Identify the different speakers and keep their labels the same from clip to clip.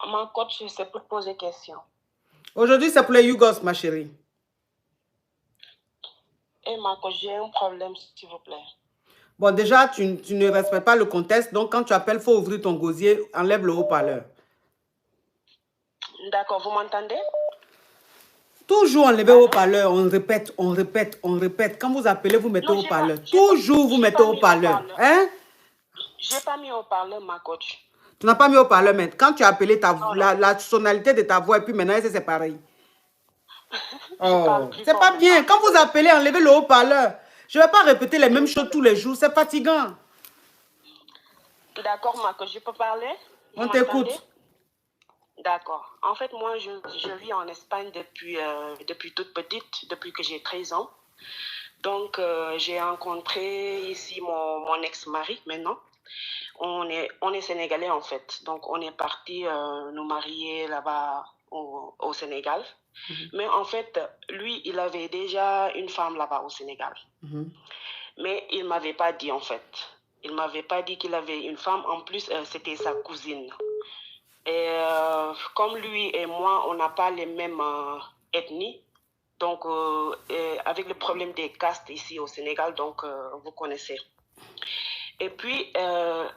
Speaker 1: ma coach, c'est pour poser question.
Speaker 2: Aujourd'hui, c'est pour les Yougos, ma chérie.
Speaker 1: Et ma coach, j'ai un problème, s'il vous plaît.
Speaker 2: Bon, déjà, tu ne respectes pas le contexte. Donc, quand tu appelles, il faut ouvrir ton gosier. Enlève le haut-parleur.
Speaker 1: D'accord, vous m'entendez?
Speaker 2: Toujours enlever haut-parleur. On répète, on répète, on répète. Quand vous appelez, vous mettez haut-parleur. Toujours, vous mettez haut-parleur. Hein?
Speaker 1: J'ai pas mis haut-parleur, ma coach.
Speaker 2: Tu n'as pas mis haut-parleur, mais quand tu as appelé la sonalité de ta voix, et puis maintenant, c'est pareil. Oh, c'est pas bien. Quand vous appelez, enlevez le haut-parleur. Je ne vais pas répéter les mêmes choses tous les jours. C'est fatigant.
Speaker 1: D'accord, ma coach, je peux parler?
Speaker 2: On t'écoute.
Speaker 1: D'accord. En fait, moi, je vis en Espagne depuis toute petite, depuis que j'ai 13 ans. Donc, j'ai rencontré ici mon ex-mari maintenant. On est sénégalais en fait. Donc, on est parti nous marier là-bas au Sénégal. Mais en fait, lui, il avait déjà une femme là-bas au Sénégal. Mais il ne m'avait pas dit en fait. Il ne m'avait pas dit qu'il avait une femme. En plus, c'était sa cousine. Et comme lui et moi, on n'a pas les mêmes ethnies. Donc, avec le problème des castes ici au Sénégal, donc vous connaissez. Et puis, en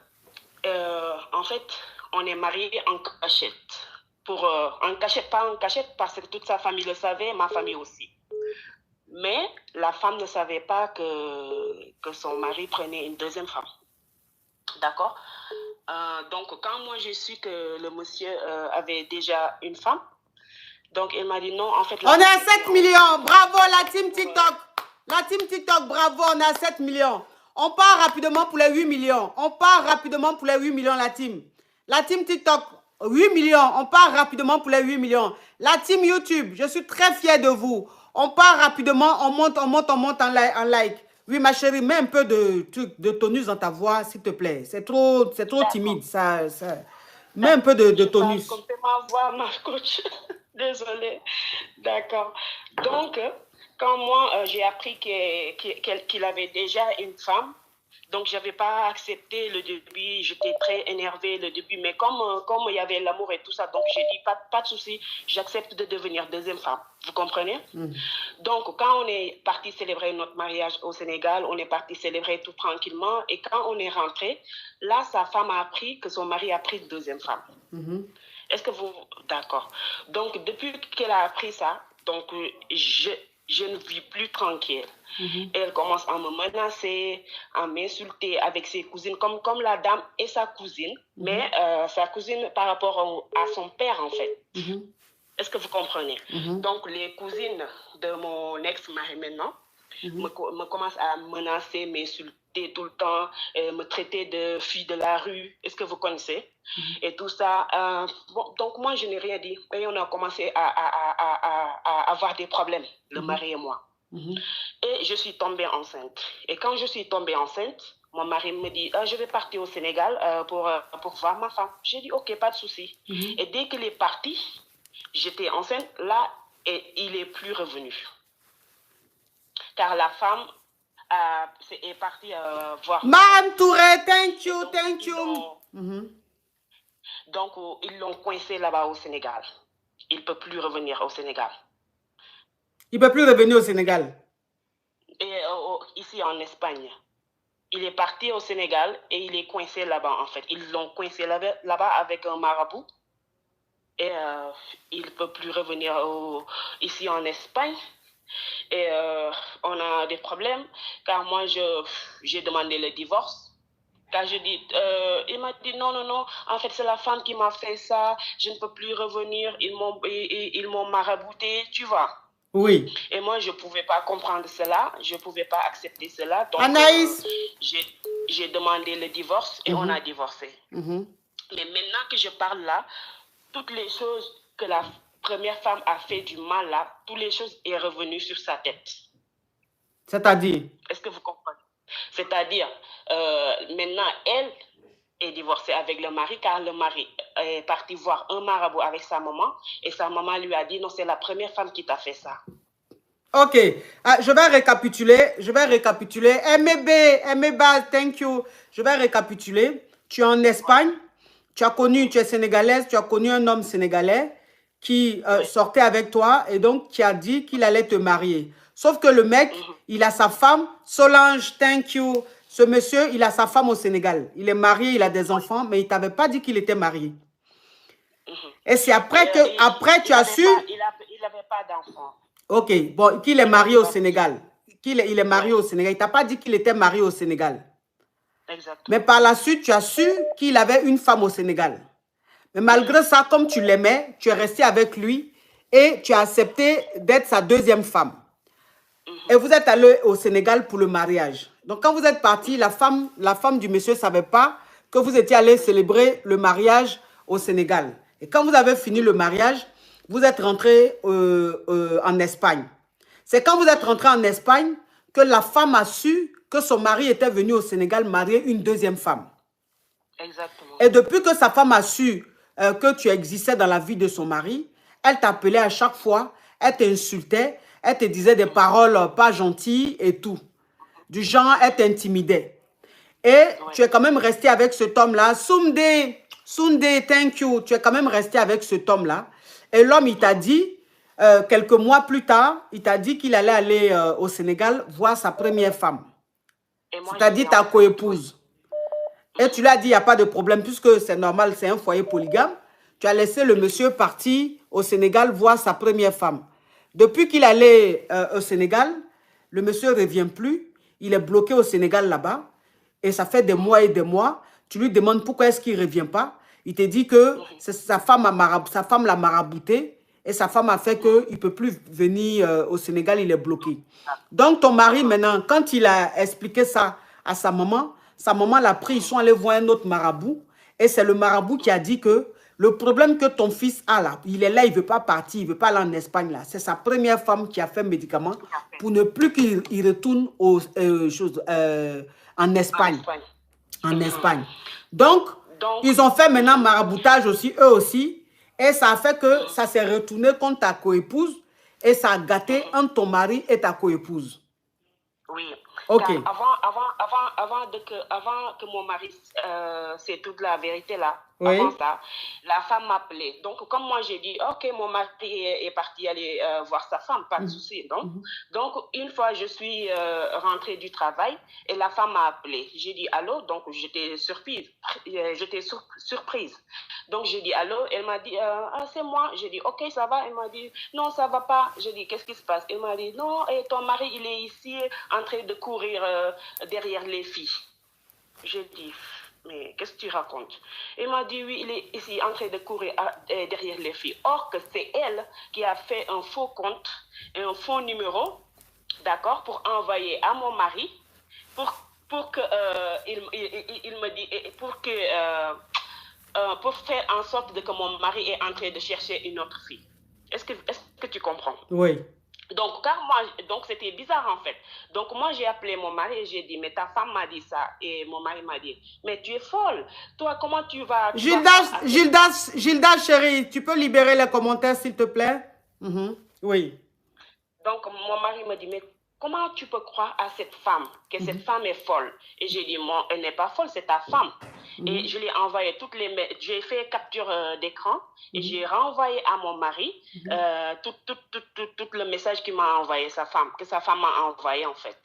Speaker 1: fait, on est mariés en cachette. En cachette, pas en cachette, parce que toute sa famille le savait, ma famille aussi. Mais la femme ne savait pas que son mari prenait une deuxième femme. D'accord? Donc, quand moi j'ai su que le monsieur avait déjà une femme, donc il m'a dit non, en fait...
Speaker 2: On est à 7 millions. Bravo, la team TikTok. La team TikTok, bravo, on est à 7 millions. On part rapidement pour les 8 millions. On part rapidement pour les 8 millions, la team. La team TikTok, 8 millions. On part rapidement pour les 8 millions. La team YouTube, je suis très fière de vous. On part rapidement, on monte en like. Oui, ma chérie, mets un peu de tonus dans ta voix, s'il te plaît. C'est trop timide, ça. Mets un peu de tonus.
Speaker 1: Comptez ma voix, ma coach. Désolée. D'accord. Donc, quand moi, j'ai appris qu'il avait déjà une femme, donc je n'avais pas accepté le début, j'étais très énervée le début, mais comme il y avait l'amour et tout ça, donc j'ai dit, pas de souci, j'accepte de devenir deuxième femme. Vous comprenez? Donc, quand on est parti célébrer notre mariage au Sénégal, on est parti célébrer tout tranquillement, et quand on est rentré, là, sa femme a appris que son mari a pris une deuxième femme. Est-ce que vous... D'accord. Donc, depuis qu'elle a appris ça, donc, je ne vis plus tranquille. Elle commence à me menacer, à m'insulter avec ses cousines, comme la dame et sa cousine, mais sa cousine par rapport à son père, en fait. Est-ce que vous comprenez? Donc, les cousines de mon ex-mari maintenant me commencent à menacer, m'insulter tout le temps, me traiter de fille de la rue. Est-ce que vous connaissez? Et tout ça. Bon, donc, moi, je n'ai rien dit. Et on a commencé à avoir des problèmes, le mari et moi. Et je suis tombée enceinte. Et quand je suis tombée enceinte, mon mari me dit, je vais partir au Sénégal pour voir ma femme. J'ai dit, ok, pas de souci. Et dès qu'il est parti, j'étais enceinte, là, et il n'est plus revenu. Car la femme est partie voir...
Speaker 2: Madame Touré, thank you.
Speaker 1: Donc, ils l'ont coincé là-bas au Sénégal. Il ne peut plus revenir au Sénégal.
Speaker 2: Il ne peut plus revenir au Sénégal?
Speaker 1: Et ici en Espagne. Il est parti au Sénégal et il est coincé là-bas, en fait. Ils l'ont coincé là-bas avec un marabout. Et il ne peut plus revenir ici en Espagne. Et on a des problèmes, car moi, j'ai demandé le divorce. Car il m'a dit non, en fait, c'est la femme qui m'a fait ça, je ne peux plus revenir, ils m'ont marabouté, tu vois.
Speaker 2: Oui.
Speaker 1: Et moi, je ne pouvais pas comprendre cela, je ne pouvais pas accepter cela. Donc,
Speaker 2: Anaïs,
Speaker 1: j'ai demandé le divorce et on a divorcé. Mais maintenant que je parle là, toutes les choses que la première femme a fait du mal là, toutes les choses est revenues sur sa tête.
Speaker 2: C'est-à-dire?
Speaker 1: Est-ce que vous comprenez? C'est-à-dire, maintenant, elle est divorcée avec le mari, car le mari est parti voir un marabout avec sa maman, et sa maman lui a dit, non, c'est la première femme qui t'a fait ça.
Speaker 2: Ok, je vais récapituler. MEB, thank you. Je vais récapituler. Tu es en Espagne, tu es sénégalaise, tu as connu un homme sénégalais qui sortait avec toi et donc qui a dit qu'il allait te marier. Sauf que le mec, il a sa femme, Solange, thank you. Ce monsieur, il a sa femme au Sénégal. Il est marié, il a des enfants, mais il ne t'avait pas dit qu'il était marié. Et c'est après que tu as su...
Speaker 1: Il n'avait pas d'enfant.
Speaker 2: Ok, bon, qu'il est marié au Sénégal. Il est marié au Sénégal. Il ne t'a pas dit qu'il était marié au Sénégal.
Speaker 1: Exactement.
Speaker 2: Mais par la suite, tu as su qu'il avait une femme au Sénégal. Mais malgré ça, comme tu l'aimais, tu es resté avec lui et tu as accepté d'être sa deuxième femme. Et vous êtes allé au Sénégal pour le mariage. Donc, quand vous êtes parti, la femme du monsieur ne savait pas que vous étiez allé célébrer le mariage au Sénégal. Et quand vous avez fini le mariage, vous êtes rentré en Espagne. C'est quand vous êtes rentré en Espagne que la femme a su que son mari était venu au Sénégal marier une deuxième femme.
Speaker 1: Exactement.
Speaker 2: Et depuis que sa femme a su que tu existais dans la vie de son mari, elle t'appelait à chaque fois, elle t'insultait, elle te disait des paroles pas gentilles et tout. Du genre, elle t'intimidait. Et tu es quand même resté avec cet homme-là. Sunde, thank you. Tu es quand même resté avec cet homme-là. Et l'homme, il t'a dit, quelques mois plus tard, il t'a dit qu'il allait aller au Sénégal voir sa première femme. C'est-à-dire ta coépouse. Et tu lui as dit, il n'y a pas de problème, puisque c'est normal, c'est un foyer polygame. Tu as laissé le monsieur partir au Sénégal voir sa première femme. Depuis qu'il allait au Sénégal, le monsieur ne revient plus. Il est bloqué au Sénégal là-bas. Et ça fait des mois et des mois. Tu lui demandes pourquoi est-ce qu'il ne revient pas. Il te dit que sa femme l'a marabouté. Et sa femme a fait qu'il ne peut plus venir au Sénégal, il est bloqué. Donc ton mari maintenant, quand il a expliqué ça à sa maman l'a pris, ils sont allés voir un autre marabout. Et c'est le marabout qui a dit que le problème que ton fils a là, il est là, il ne veut pas partir, il ne veut pas aller en Espagne là. C'est sa première femme qui a fait un médicament pour ne plus qu'il retourne en Espagne. En Espagne. Donc, ils ont fait maintenant maraboutage aussi, eux aussi. Et ça a fait que ça s'est retourné contre ta coépouse et ça a gâté entre ton mari et ta coépouse.
Speaker 1: Oui.
Speaker 2: Ok.
Speaker 1: Avant que mon mari c'est toute la vérité là,
Speaker 2: oui.
Speaker 1: Avant ça, la femme m'appelait. Donc, comme moi j'ai dit, ok, mon mari est parti aller voir sa femme, pas de souci. Donc, une fois je suis rentrée du travail et la femme m'a appelé. J'ai dit allô, donc j'étais surprise. Donc, j'ai dit allô, elle m'a dit c'est moi. J'ai dit ok, ça va. Elle m'a dit non, ça va pas. J'ai dit qu'est-ce qui se passe? Elle m'a dit non, et ton mari il est ici en train de courir derrière les filles. J'ai dit mais qu'est-ce que tu racontes? Elle m'a dit oui, il est ici en train de courir derrière les filles. Or que c'est elle qui a fait un faux compte et un faux numéro, d'accord, pour envoyer à mon mari pour que il me dit pour faire en sorte que mon mari est en train de chercher une autre fille. Est-ce que tu comprends?
Speaker 2: Oui.
Speaker 1: Donc, c'était bizarre en fait. Donc, moi, j'ai appelé mon mari et j'ai dit, mais ta femme m'a dit ça. Et mon mari m'a dit, mais tu es folle. Toi, comment tu vas...
Speaker 2: Gilda, chérie, tu peux libérer les commentaires, s'il te plaît? Oui.
Speaker 1: Donc, mon mari me dit, mais comment tu peux croire à cette femme, que cette femme est folle? Et j'ai dit, non, elle n'est pas folle, c'est ta femme. Et je lui ai envoyé j'ai fait capture d'écran et j'ai renvoyé à mon mari tout le message qu'il m'a envoyé que sa femme m'a envoyé en fait.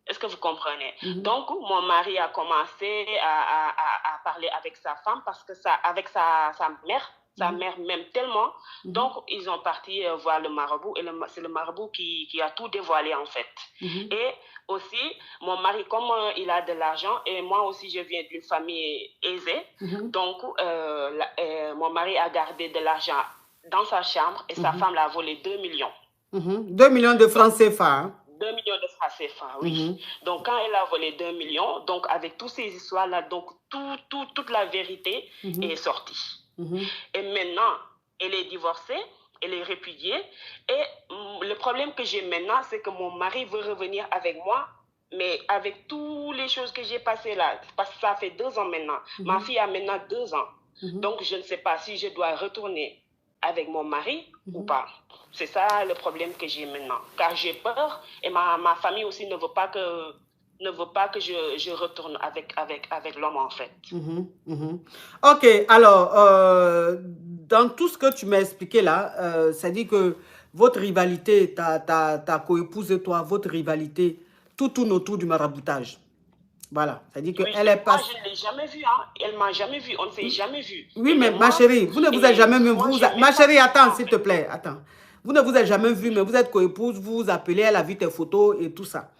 Speaker 1: Est-ce que vous comprenez? Donc, mon mari a commencé à parler avec sa femme parce que avec sa mère. Sa mère m'aime tellement. Donc, ils ont parti voir le marabout. Et c'est le marabout qui a tout dévoilé, en fait. Et aussi, mon mari, comme il a de l'argent, et moi aussi, je viens d'une famille aisée. Donc, mon mari a gardé de l'argent dans sa chambre et sa femme l'a volé 2 millions.
Speaker 2: 2 millions de francs CFA. Hein?
Speaker 1: 2 millions de francs CFA, oui. Donc, quand elle a volé 2 millions, donc avec toutes ces histoires-là, donc toute la vérité est sortie. Et maintenant, elle est divorcée, elle est répudiée. Et le problème que j'ai maintenant, c'est que mon mari veut revenir avec moi, mais avec toutes les choses que j'ai passées là, parce que ça fait 2 ans maintenant. Ma fille a maintenant 2 ans. Donc, je ne sais pas si je dois retourner avec mon mari ou pas. C'est ça le problème que j'ai maintenant. Car j'ai peur et ma famille aussi ne veut pas que ne veut pas que je retourne avec l'homme, en fait.
Speaker 2: Ok, alors, dans tout ce que tu m'as expliqué là, ça dit que votre rivalité, ta coépouse et toi, votre rivalité, tout tourne autour du maraboutage. Voilà, ça dit
Speaker 1: Oui,
Speaker 2: qu'elle est pas...
Speaker 1: moi, je ne l'ai jamais vue, hein. Elle ne m'a jamais vue, on ne s'est jamais vue.
Speaker 2: Oui,
Speaker 1: Elle
Speaker 2: mais
Speaker 1: est
Speaker 2: ma
Speaker 1: morte.
Speaker 2: chérie, vous ne vous êtes jamais vu.
Speaker 1: Moi, j'ai
Speaker 2: Ma
Speaker 1: même pas
Speaker 2: chérie,
Speaker 1: vu
Speaker 2: attends,
Speaker 1: ça, en
Speaker 2: s'il
Speaker 1: fait.
Speaker 2: te plaît, attends. Vous ne vous êtes jamais vu, mais vous êtes coépouse, vous vous appelez, elle a vu tes photos et tout ça.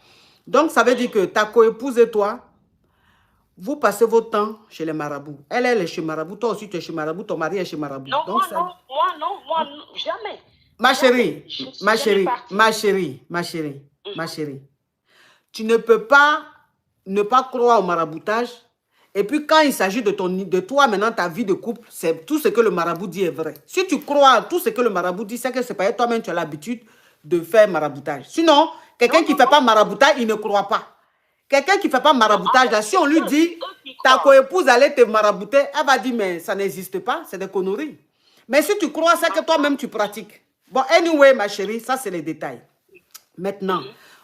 Speaker 2: Donc, ça veut dire que ta coépouse et toi, vous passez votre temps chez les marabouts. Elle est chez marabout, toi aussi tu es chez marabout, ton mari est chez marabout.
Speaker 1: Non,
Speaker 2: Donc, ça...
Speaker 1: moi, non, jamais.
Speaker 2: Ma
Speaker 1: Jamais.
Speaker 2: chérie,
Speaker 1: Je ne suis
Speaker 2: ma
Speaker 1: jamais
Speaker 2: chérie,
Speaker 1: partie.
Speaker 2: ma chérie, ma chérie, ma chérie. Tu ne peux pas ne pas croire au maraboutage. Et puis quand il s'agit de toi maintenant, ta vie de couple, c'est tout ce que le marabout dit est vrai. Si tu crois à tout ce que le marabout dit, c'est que c'est pas toi-même tu as l'habitude de faire maraboutage. Sinon, quelqu'un qui ne fait pas maraboutage, il ne croit pas. Quelqu'un qui ne fait pas maraboutage, là, si on lui dit, ta coépouse allait te marabouter, elle va dire, mais ça n'existe pas, c'est des conneries. Mais si tu crois, c'est que toi-même tu pratiques. Bon, anyway, ma chérie, ça c'est les détails. Maintenant,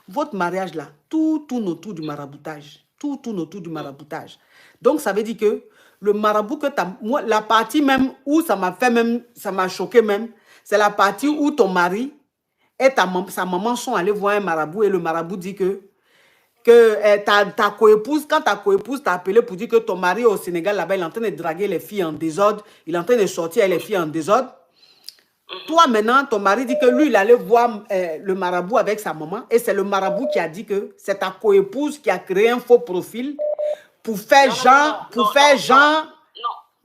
Speaker 2: votre mariage là, tout tourne autour du maraboutage. Tout tourne autour du maraboutage. Donc, ça veut dire que le marabout que moi, la partie même où ça m'a fait même, ça m'a choqué même, c'est la partie où ton mari et sa maman sont allés voir un marabout et le marabout dit que ta coépouse, quand ta coépouse t'a appelé pour dire que ton mari au Sénégal là-bas, il est en train de draguer les filles en désordre, il est en train de sortir avec les filles en désordre. Toi, maintenant, ton mari dit que lui, il allait voir le marabout avec sa maman. Et c'est le marabout qui a dit que c'est ta coépouse qui a créé un faux profil pour faire genre...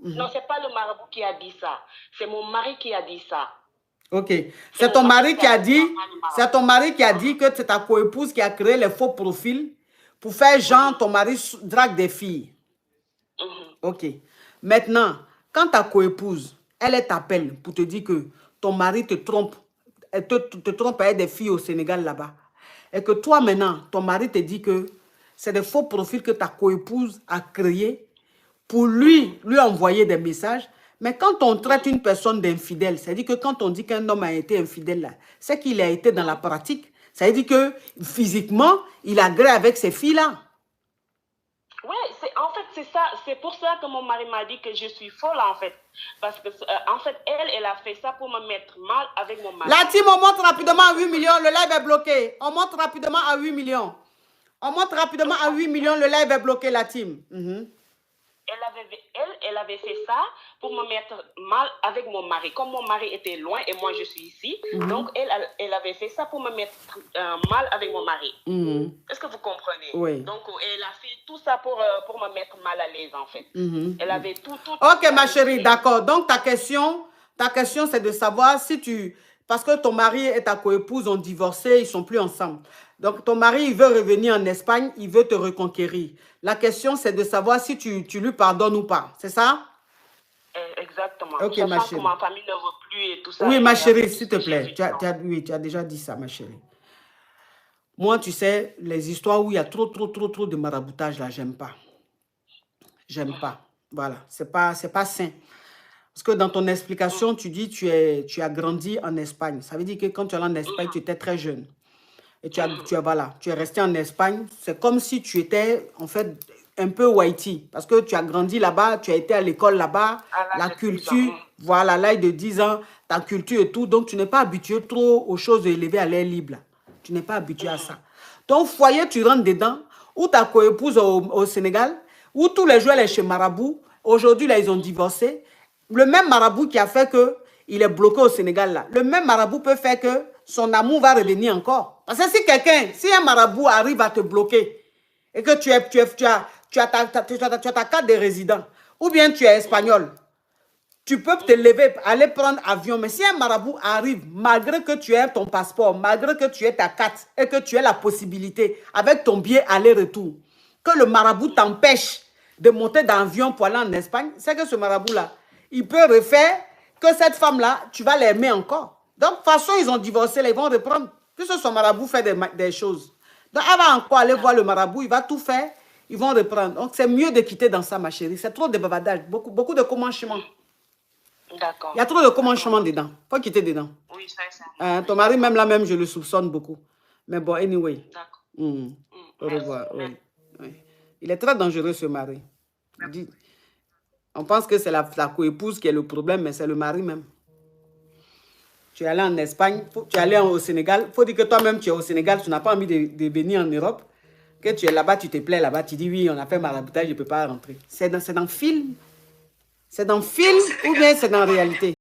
Speaker 1: Non, c'est pas le marabout qui a dit ça. C'est mon mari qui a dit ça.
Speaker 2: Ok. C'est ton mari qui a dit... C'est ton mari qui a dit que c'est ta coépouse qui a créé les faux profils pour faire genre ton mari drague des filles. Ok. Maintenant, quand ta coépouse, elle t'appelle pour te dire que ton mari te trompe, te trompe avec des filles au Sénégal là-bas, et que toi maintenant, ton mari te dit que c'est des faux profils que ta coépouse a créés pour lui envoyer des messages. Mais quand on traite une personne d'infidèle, c'est-à-dire que quand on dit qu'un homme a été infidèle, là, c'est qu'il a été dans la pratique. Ça veut dire que physiquement, il agrée avec ces filles-là.
Speaker 1: Oui, en fait, c'est ça. C'est pour ça que mon mari m'a dit que je suis folle, en fait. Parce que, en fait, elle a fait ça pour me mettre mal avec mon mari.
Speaker 2: La team, on monte rapidement à 8 millions. Le live est bloqué. On monte rapidement à 8 millions. On monte rapidement à 8 millions. Le live est bloqué, la team.
Speaker 1: Elle avait fait ça pour me mettre mal avec mon mari. Comme mon mari était loin et moi je suis ici, donc elle avait fait ça pour me mettre mal avec mon mari. Est-ce que vous comprenez?
Speaker 2: Oui.
Speaker 1: Donc elle a fait tout ça pour me mettre mal à l'aise en fait. Elle avait tout.
Speaker 2: Ok ma chérie, d'accord. Donc ta question c'est de savoir si tu... Parce que ton mari et ta coépouse ont divorcé, ils ne sont plus ensemble. Donc, ton mari, il veut revenir en Espagne, il veut te reconquérir. La question, c'est de savoir si tu lui pardonnes ou pas. C'est ça?
Speaker 1: Exactement.
Speaker 2: Ok, ma chérie.
Speaker 1: Que ma famille ne veut plus et tout ça.
Speaker 2: Oui, ma chérie, s'il te plaît. Tu as déjà dit ça, ma chérie. Moi, tu sais, les histoires où il y a trop de maraboutage, là, j'aime pas. J'aime pas. Voilà, c'est pas sain. Parce que dans ton explication, tu dis que tu as grandi en Espagne. Ça veut dire que quand tu es allé en Espagne, tu étais très jeune. Et tu es resté en Espagne. C'est comme si tu étais, en fait, un peu whitey. Parce que tu as grandi là-bas, tu as été à l'école là-bas. La culture, voilà, à l'âge de 10 ans, ta culture et tout. Donc, tu n'es pas habitué trop aux choses élevées à l'air libre. Là. Tu n'es pas habitué à ça. Ton foyer, tu rentres dedans, ou ta coépouse au Sénégal, où tous les jours, elle est chez Marabout. Aujourd'hui, là, ils ont divorcé. Le même Marabout qui a fait qu'il est bloqué au Sénégal, là. Le même Marabout peut faire que son amour va revenir encore. Parce que si un Marabout arrive à te bloquer, et que tu as ta carte de résident, ou bien tu es espagnol, tu peux te lever, aller prendre avion. Mais si un Marabout arrive, malgré que tu aies ton passeport, malgré que tu aies ta carte, et que tu aies la possibilité, avec ton billet aller-retour, que le Marabout t'empêche de monter dans l'avion pour aller en Espagne, c'est que ce Marabout-là, il peut refaire que cette femme-là, tu vas l'aimer encore. Donc, de toute façon, ils ont divorcé, là, ils vont reprendre. Puisque son marabout fait des choses. Donc, elle va encore aller voir le marabout, il va tout faire, ils vont reprendre. Donc, c'est mieux de quitter dans ça, ma chérie. C'est trop de bavardage, beaucoup de commencements.
Speaker 1: D'accord.
Speaker 2: Il y a trop de commencements dedans. Il faut quitter dedans.
Speaker 1: Oui, ça.
Speaker 2: Ton mari, même là, je le soupçonne beaucoup. Mais bon, anyway.
Speaker 1: D'accord.
Speaker 2: Au revoir, oui. Oui. Il est très dangereux, ce mari. On pense que c'est la coépouse qui est le problème, mais c'est le mari même. Tu es allé en Espagne, tu es allé au Sénégal. Il faut dire que toi-même, tu es au Sénégal, tu n'as pas envie de venir en Europe. Que tu es là-bas, tu te plais là-bas, tu dis oui, on a fait maraboutage, je ne peux pas rentrer. C'est dans le film. C'est dans le film ou bien c'est dans la réalité?